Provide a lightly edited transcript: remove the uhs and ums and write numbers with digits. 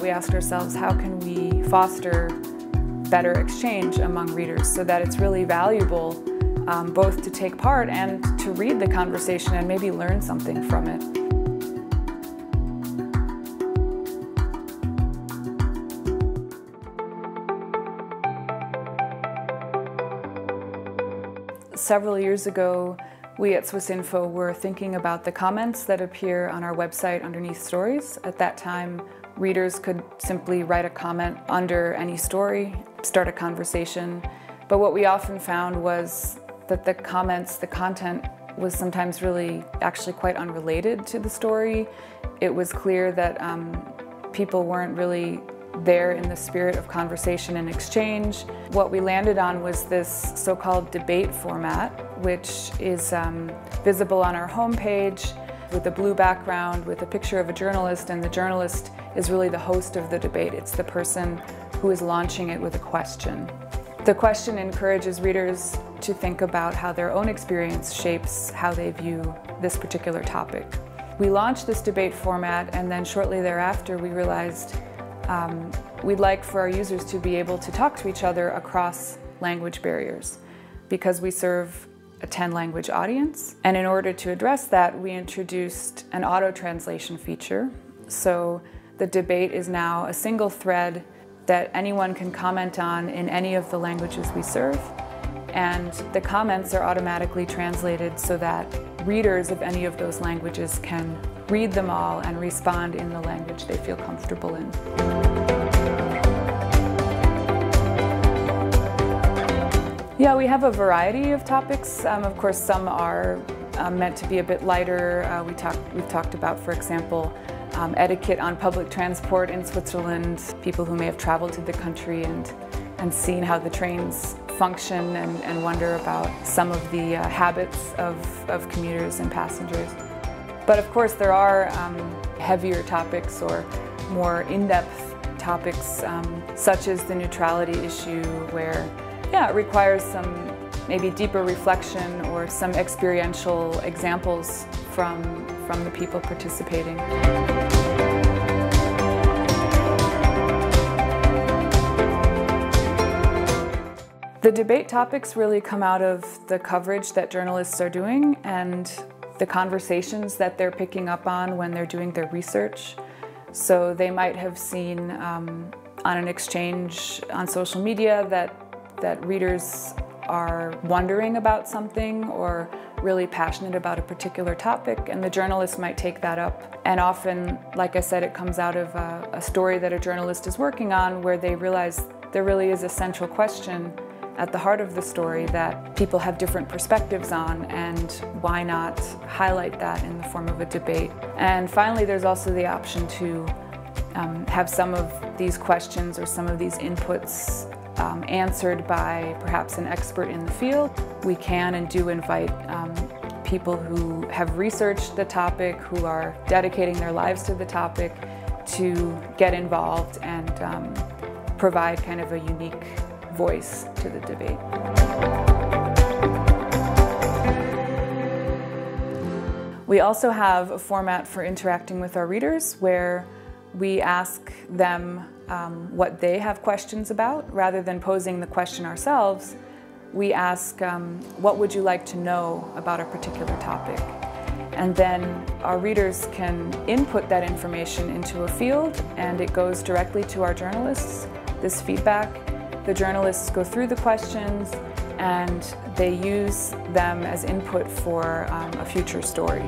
We asked ourselves, how can we foster better exchange among readers so that it's really valuable both to take part and to read the conversation and maybe learn something from it. Several years ago, we at SwissInfo were thinking about the comments that appear on our website underneath stories. At that time, readers could simply write a comment under any story, start a conversation. But what we often found was that the comments, the content, was sometimes really actually quite unrelated to the story. It was clear that people weren't really there in the spirit of conversation and exchange. What we landed on was this so-called debate format, which is visible on our homepage with a blue background with a picture of a journalist, and the journalist is really the host of the debate. It's the person who is launching it with a question. The question encourages readers to think about how their own experience shapes how they view this particular topic. We launched this debate format, and then shortly thereafter we realized we'd like for our users to be able to talk to each other across language barriers because we serve a 10-language audience. And in order to address that, we introduced an auto-translation feature. So the debate is now a single thread that anyone can comment on in any of the languages we serve. And the comments are automatically translated so that readers of any of those languages can read them all and respond in the language they feel comfortable in. Yeah, we have a variety of topics. Of course, some are meant to be a bit lighter. We've talked about, for example, etiquette on public transport in Switzerland, people who may have traveled to the country and seen how the trains function and wonder about some of the habits of commuters and passengers. But of course there are heavier topics or more in-depth topics such as the neutrality issue, where it requires some maybe deeper reflection or some experiential examples from the people participating. The debate topics really come out of the coverage that journalists are doing and the conversations that they're picking up on when they're doing their research. So they might have seen on an exchange on social media that readers are wondering about something or really passionate about a particular topic, and the journalist might take that up. And often, like I said, it comes out of a story that a journalist is working on where they realize there really is a central question at the heart of the story that people have different perspectives on, and why not highlight that in the form of a debate. And finally, there's also the option to have some of these questions or some of these inputs answered by perhaps an expert in the field. We can and do invite people who have researched the topic, who are dedicating their lives to the topic, to get involved and provide kind of a unique voice to the debate. We also have a format for interacting with our readers where we ask them what they have questions about. Rather than posing the question ourselves, we ask, what would you like to know about a particular topic? And then our readers can input that information into a field, and it goes directly to our journalists, this feedback. The journalists go through the questions and they use them as input for a future story.